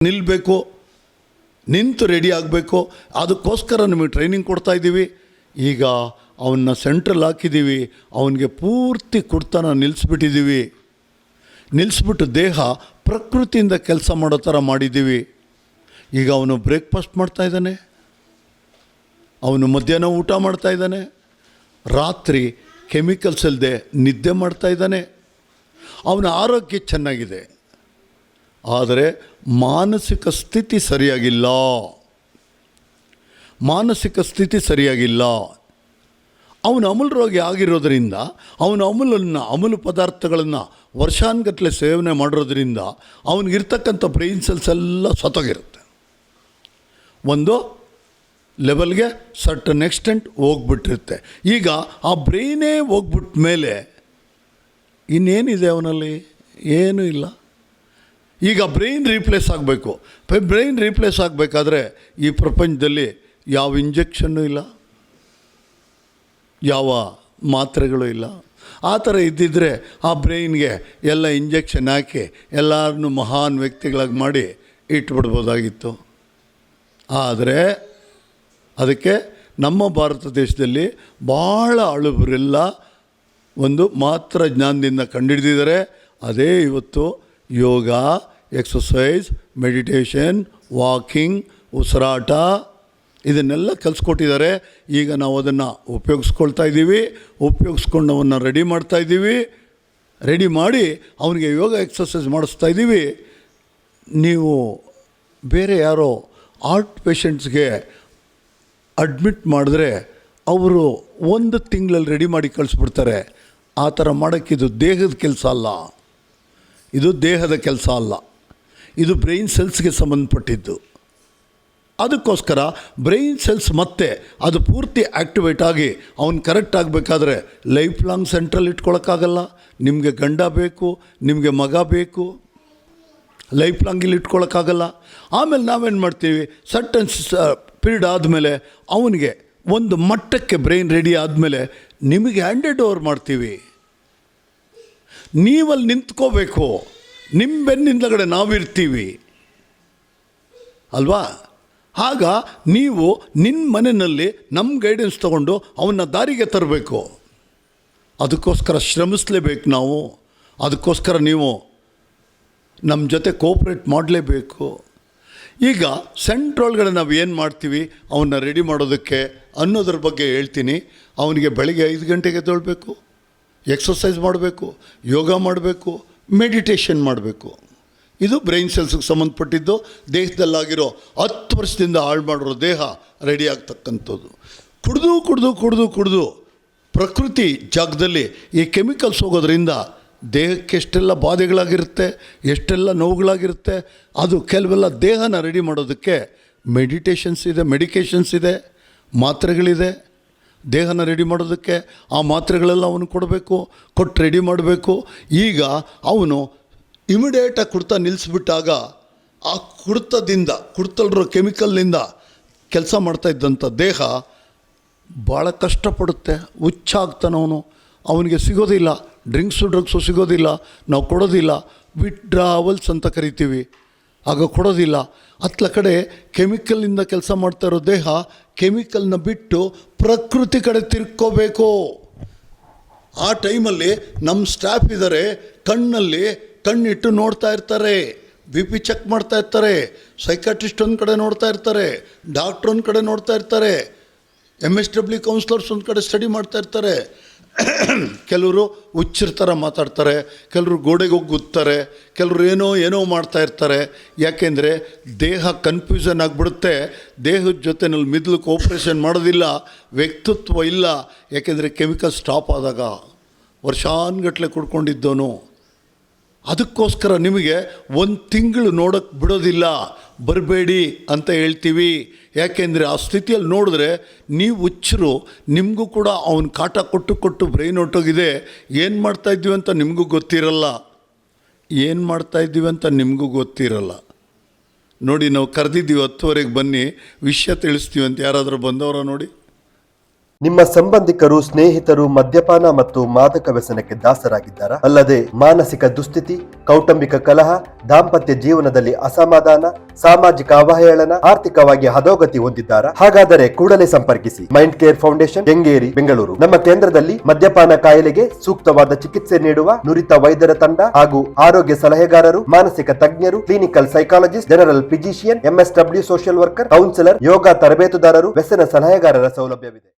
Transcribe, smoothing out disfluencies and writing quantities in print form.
ನಿಲ್ಲಬೇಕು, ನಿಂತು ರೆಡಿ ಆಗಬೇಕು. ಅದಕ್ಕೋಸ್ಕರ ನಿಮಗೆ ಟ್ರೈನಿಂಗ್ ಕೊಡ್ತಾಯಿದ್ದೀವಿ. ಈಗ ಅವನ್ನ ಸೆಂಟ್ರಲ್ ಹಾಕಿದ್ದೀವಿ, ಅವನಿಗೆ ಪೂರ್ತಿ ಕುಡ್ತನ ನಿಲ್ಲಿಸ್ಬಿಟ್ಟಿದ್ದೀವಿ. ನಿಲ್ಲಿಸ್ಬಿಟ್ಟು ದೇಹ ಪ್ರಕೃತಿಯಿಂದ ಕೆಲಸ ಮಾಡೋ ಥರ ಮಾಡಿದ್ದೀವಿ. ಈಗ ಅವನು ಬ್ರೇಕ್ಫಾಸ್ಟ್ ಮಾಡ್ತಾಯಿದ್ದಾನೆ, ಅವನು ಮಧ್ಯಾಹ್ನ ಊಟ ಮಾಡ್ತಾಯಿದ್ದಾನೆ, ರಾತ್ರಿ ಕೆಮಿಕಲ್ಸ್ ಇಲ್ಲದೆ ನಿದ್ದೆ ಮಾಡ್ತಾಯಿದ್ದಾನೆ. ಅವನ ಆರೋಗ್ಯ ಚೆನ್ನಾಗಿದೆ. ಆದರೆ ಮಾನಸಿಕ ಸ್ಥಿತಿ ಸರಿಯಾಗಿಲ್ಲ. ಮಾನಸಿಕ ಸ್ಥಿತಿ ಸರಿಯಾಗಿಲ್ಲ. ಅವನು ಅಮೂಲ್ ರೋಗಿ ಆಗಿರೋದರಿಂದ ಅವನು ಅಮೂಲು ಪದಾರ್ಥಗಳನ್ನು ವರ್ಷಾನುಗಟ್ಟಲೆ ಸೇವನೆ ಮಾಡಿರೋದ್ರಿಂದ ಅವನಿಗಿರ್ತಕ್ಕಂಥ ಬ್ರೈನ್ ಸೆಲ್ಸ್ ಎಲ್ಲ ಸತ್ತೋಗಿರುತ್ತೆ. ಒಂದು ಲೆವೆಲ್ಗೆ ಸರ್ಟನ್ ಎಕ್ಸ್ಟೆಂಟ್ ಹೋಗ್ಬಿಟ್ಟಿರುತ್ತೆ. ಈಗ ಆ ಬ್ರೈನೇ ಹೋಗ್ಬಿಟ್ಟ ಮೇಲೆ ಇನ್ನೇನಿದೆ ಅವನಲ್ಲಿ? ಏನೂ ಇಲ್ಲ. ಈಗ ಬ್ರೈನ್ ರೀಪ್ಲೇಸ್ ಆಗಬೇಕು. ಬ್ರೈನ್ ರೀಪ್ಲೇಸ್ ಆಗಬೇಕಾದ್ರೆ ಈ ಪ್ರಪಂಚದಲ್ಲಿ ಯಾವ ಇಂಜೆಕ್ಷನ್ನು ಇಲ್ಲ, ಯಾವ ಮಾತ್ರೆಗಳು ಇಲ್ಲ. ಆ ಥರ ಇದ್ದಿದ್ದರೆ ಆ ಬ್ರೈನ್ಗೆ ಎಲ್ಲ ಇಂಜೆಕ್ಷನ್ ಹಾಕಿ ಎಲ್ಲರನ್ನೂ ಮಹಾನ್ ವ್ಯಕ್ತಿಗಳಾಗಿ ಮಾಡಿ ಇಟ್ಬಿಡ್ಬೋದಾಗಿತ್ತು. ಆದರೆ ಅದಕ್ಕೆ ನಮ್ಮ ಭಾರತ ದೇಶದಲ್ಲಿ ಭಾಳ ಅಳುಬರೆಲ್ಲ ಒಂದು ಮಾತ್ರ ಜ್ಞಾನದಿಂದ ಕಂಡುಹಿಡಿದಿದ್ದಾರೆ. ಅದೇ ಇವತ್ತು ಯೋಗ, ಎಕ್ಸಸೈಸ್, ಮೆಡಿಟೇಷನ್, ವಾಕಿಂಗ್, ಉಸಿರಾಟ ಇದನ್ನೆಲ್ಲ ಕಲಿಸ್ಕೊಟ್ಟಿದ್ದಾರೆ. ಈಗ ನಾವು ಅದನ್ನು ಉಪಯೋಗಿಸ್ಕೊಳ್ತಾ ಇದ್ದೀವಿ. ಉಪಯೋಗಿಸ್ಕೊಂಡು ಅವನ್ನ ರೆಡಿ ಮಾಡ್ತಾಯಿದ್ದೀವಿ. ರೆಡಿ ಮಾಡಿ ಅವನಿಗೆ ಯೋಗ ಎಕ್ಸಸೈಸ್ ಮಾಡಿಸ್ತಾ ಇದ್ದೀವಿ. ನೀವು ಬೇರೆ ಯಾರೋ ಹಾರ್ಟ್ ಪೇಷಂಟ್ಸ್ಗೆ ಅಡ್ಮಿಟ್ ಮಾಡಿದ್ರೆ ಅವರು 1 ತಿಂಗಳಲ್ಲಿ ರೆಡಿ ಮಾಡಿ ಕಳಿಸ್ಬಿಡ್ತಾರೆ. ಆ ಥರ ಮಾಡೋಕ್ಕಿದು ದೇಹದ ಕೆಲಸ ಅಲ್ಲ. ಇದು ದೇಹದ ಕೆಲಸ ಅಲ್ಲ, ಇದು ಬ್ರೈನ್ ಸೆಲ್ಸ್ಗೆ ಸಂಬಂಧಪಟ್ಟಿದ್ದು. ಅದಕ್ಕೋಸ್ಕರ ಬ್ರೈನ್ ಸೆಲ್ಸ್ ಮತ್ತೆ ಅದು ಪೂರ್ತಿ ಆ್ಯಕ್ಟಿವೇಟ್ ಆಗಿ ಅವನು ಕರೆಕ್ಟ್ ಆಗಬೇಕಾದ್ರೆ ಲೈಫ್ ಲಾಂಗ್ ಸೆಂಟ್ರಲ್ಲಿ ಇಟ್ಕೊಳ್ಳೋಕ್ಕಾಗಲ್ಲ. ನಿಮಗೆ ಗಂಡ ಬೇಕು, ನಿಮಗೆ ಮಗ ಬೇಕು, ಲೈಫ್ ಲಾಂಗ್ ಇಲ್ಲಿ ಇಟ್ಕೊಳ್ಳೋಕ್ಕಾಗಲ್ಲ. ಆಮೇಲೆ ನಾವೇನು ಮಾಡ್ತೀವಿ, ಸರ್ಟನ್ ಪೀರಿಯಡ್ ಆದಮೇಲೆ ಅವನಿಗೆ ಒಂದು ಮಟ್ಟಕ್ಕೆ ಬ್ರೈನ್ ರೆಡಿ ಆದಮೇಲೆ ನಿಮಗೆ ಹ್ಯಾಂಡೆಡ್ ಓವರ್ ಮಾಡ್ತೀವಿ. ನೀವಲ್ಲಿ ನಿಂತ್ಕೋಬೇಕು. ನಿಮ್ಮ ಬೆನ್ನಿಂದಗಡೆ ನಾವಿರ್ತೀವಿ ಅಲ್ವಾ? ಆಗ ನೀವು ನಿಮ್ಮ ಮನೆಯಲ್ಲಿ ನಮ್ಮ ಗೈಡೆನ್ಸ್ ತೊಗೊಂಡು ಅವನ್ನ ದಾರಿಗೆ ತರಬೇಕು. ಅದಕ್ಕೋಸ್ಕರ ಶ್ರಮಿಸಲೇಬೇಕು ನಾವು. ಅದಕ್ಕೋಸ್ಕರ ನೀವು ನಮ್ಮ ಜೊತೆ ಕೋಪ್ರೇಟ್ ಮಾಡಲೇಬೇಕು. ಈಗ ಸೆಂಟ್ರೊಳಗಡೆ ನಾವು ಏನು ಮಾಡ್ತೀವಿ ಅವನ್ನ ರೆಡಿ ಮಾಡೋದಕ್ಕೆ ಅನ್ನೋದ್ರ ಬಗ್ಗೆ ಹೇಳ್ತೀನಿ. ಅವನಿಗೆ ಬೆಳಗ್ಗೆ 5 ಗಂಟೆಗೆ ಎದ್ದೇಳಬೇಕು, ಎಕ್ಸಸೈಸ್ ಮಾಡಬೇಕು, ಯೋಗ ಮಾಡಬೇಕು, ಮೆಡಿಟೇಷನ್ ಮಾಡಬೇಕು. ಇದು ಬ್ರೈನ್ ಸೆಲ್ಸ್ಗೆ ಸಂಬಂಧಪಟ್ಟಿದ್ದು. ದೇಹದಲ್ಲಾಗಿರೋ 10 ವರ್ಷದಿಂದ ಹಾಳು ಮಾಡಿರೋ ದೇಹ ರೆಡಿ ಆಗ್ತಕ್ಕಂಥದ್ದು. ಕುಡಿದು ಪ್ರಕೃತಿ ಜಾಗದಲ್ಲಿ ಈ ಕೆಮಿಕಲ್ಸ್ ಹೋಗೋದ್ರಿಂದ ದೇಹಕ್ಕೆ ಎಷ್ಟೆಲ್ಲ ಬಾಧೆಗಳಾಗಿರುತ್ತೆ, ಎಷ್ಟೆಲ್ಲ ನೋವುಗಳಾಗಿರುತ್ತೆ. ಅದು ಕೆಲವೆಲ್ಲ ದೇಹನ ರೆಡಿ ಮಾಡೋದಕ್ಕೆ ಮೆಡಿಟೇಷನ್ಸ್ ಇದೆ, ಮೆಡಿಕೇಷನ್ಸ್ ಇದೆ, ಮಾತ್ರೆಗಳಿದೆ. ದೇಹನ ರೆಡಿ ಮಾಡೋದಕ್ಕೆ ಆ ಮಾತ್ರೆಗಳೆಲ್ಲ ಅವನು ಕೊಟ್ಟು ರೆಡಿ ಮಾಡಬೇಕು. ಈಗ ಅವನು ಇಮಿಡಿಯೇಟಾಗಿ ಕುಡ್ತಾ ನಿಲ್ಲಿಸ್ಬಿಟ್ಟಾಗ ಆ ಕುಡ್ತಲ್ಲಿರೋ ಕೆಮಿಕಲ್ನಿಂದ ಕೆಲಸ ಮಾಡ್ತಾಯಿದ್ದಂಥ ದೇಹ ಭಾಳ ಕಷ್ಟಪಡುತ್ತೆ. ಹುಚ್ಚಾಗ್ತಾನವನು. ಅವನಿಗೆ ಸಿಗೋದಿಲ್ಲ, ಡ್ರಗ್ಸು ಸಿಗೋದಿಲ್ಲ, ನಾವು ಕೊಡೋದಿಲ್ಲ. ವಿಡ್ರಾವಲ್ಸ್ ಅಂತ ಕರಿತೀವಿ. ಆಗ ಕೊಡೋದಿಲ್ಲ. ಅತ್ಲ ಕಡೆ ಕೆಮಿಕಲಿಂದ ಕೆಲಸ ಮಾಡ್ತಾ ಇರೋ ದೇಹ ಕೆಮಿಕಲ್ನ ಬಿಟ್ಟು ಪ್ರಕೃತಿ ಕಡೆ ತಿರ್ಕೋಬೇಕು. ಆ ಟೈಮಲ್ಲಿ ನಮ್ಮ ಸ್ಟಾಫ್ ಇದ್ದಾರೆ, ಕಣ್ಣಿಟ್ಟು ನೋಡ್ತಾ ಇರ್ತಾರೆ, BP ಚೆಕ್ ಮಾಡ್ತಾ ಇರ್ತಾರೆ, ಸೈಕಾಟ್ರಿಸ್ಟ್ ಒಂದು ಕಡೆ ನೋಡ್ತಾ ಇರ್ತಾರೆ, ಡಾಕ್ಟ್ರ್ ಒಂದು ಕಡೆ ನೋಡ್ತಾ ಇರ್ತಾರೆ, MSW ಕೌನ್ಸ್ಲರ್ಸ್ ಒಂದು ಕಡೆ ಸ್ಟಡಿ ಮಾಡ್ತಾ ಇರ್ತಾರೆ. ಕೆಲವರು ಹುಚ್ಚರ ಥರ ಮಾತಾಡ್ತಾರೆ, ಕೆಲವರು ಗೋಡೆಗೆ ಹೋಗಿ ಗುತ್ತಾರೆ, ಕೆಲವರು ಏನೋ ಮಾಡ್ತಾ ಇರ್ತಾರೆ. ಯಾಕೆಂದರೆ ದೇಹ ಕನ್ಫ್ಯೂಷನ್ ಆಗಿಬಿಡುತ್ತೆ. ದೇಹದ ಜೊತೆನಲ್ಲಿ ಮಿದ್ಲು ಕೋಪ್ರೇಷನ್ ಮಾಡೋದಿಲ್ಲ, ವ್ಯಕ್ತಿತ್ವ ಇಲ್ಲ. ಯಾಕೆಂದರೆ ಕೆಮಿಕಲ್ ಸ್ಟಾಪ್ ಆದಾಗ ವರ್ಷಾನುಗಟ್ಟಲೆ ಕುಡ್ಕೊಂಡಿದ್ದವನು. ಅದಕ್ಕೋಸ್ಕರ ನಿಮಗೆ 1 ತಿಂಗಳು ನೋಡೋಕ್ಕೆ ಬಿಡೋದಿಲ್ಲ, ಬರಬೇಡಿ ಅಂತ ಹೇಳ್ತೀವಿ. ಯಾಕೆಂದರೆ ಆ ಸ್ಥಿತಿಯಲ್ಲಿ ನೋಡಿದ್ರೆ ನೀವು ಹುಚ್ಚರು, ನಿಮಗೂ ಕೂಡ ಅವನು ಕಾಟ ಕೊಟ್ಟು ಬ್ರೈನ್ ಹೊಟ್ಟೋಗಿದೆ. ಏನು ಮಾಡ್ತಾಯಿದ್ದೀವಿ ಅಂತ ನಿಮಗೂ ಗೊತ್ತಿರಲ್ಲ. ನೋಡಿ, ನಾವು ಕರೆದಿದ್ದೀವಿ 10ವರೆಗೆ ಬನ್ನಿ, ವಿಷಯ ತಿಳಿಸ್ತೀವಿ ಅಂತ. ಯಾರಾದರೂ ಬಂದವರ ನೋಡಿ? ನಿಮ್ಮ ಸಂಬಂಧಿಕರು ಸ್ನೇಹಿತರು ಮದ್ಯಪಾನ ಮತ್ತು ಮಾದಕ ವ್ಯಸನಕ್ಕೆ ದಾಸರಾಗಿದ್ದಾರಾ? ಅಲ್ಲದೆ ಮಾನಸಿಕ ದುಸ್ಥಿತಿ, ಕೌಟುಂಬಿಕ ಕಲಹ, ದಾಂಪತ್ಯ ಜೀವನದಲ್ಲಿ ಅಸಮಾಧಾನ, ಸಾಮಾಜಿಕ ಅವಹೇಳನ, ಆರ್ಥಿಕವಾಗಿ ಹದೋಗತಿ ಹೊಂದಿದ್ದಾರಾ? ಹಾಗಾದರೆ ಕೂಡಲೇ ಸಂಪರ್ಕಿಸಿ mind care foundation, Kengeri, Bengaluru. ನಮ್ಮ ಕೇಂದ್ರದಲ್ಲಿ ಮದ್ಯಪಾನ ಕಾಯಿಲೆಗೆ ಸೂಕ್ತವಾದ ಚಿಕಿತ್ಸೆ ನೀಡುವ ನುರಿತ ವೈದ್ಯರ ತಂಡ ಹಾಗೂ ಆರೋಗ್ಯ ಸಲಹೆಗಾರರು, ಮಾನಸಿಕ ತಜ್ಞರು, clinical psychologist, general physician, MSW social worker, counsellor, yoga ತರಬೇತುದಾರರು, ವ್ಯಸನ ಸಲಹೆಗಾರರ ಸೌಲಭ್ಯವಿದೆ.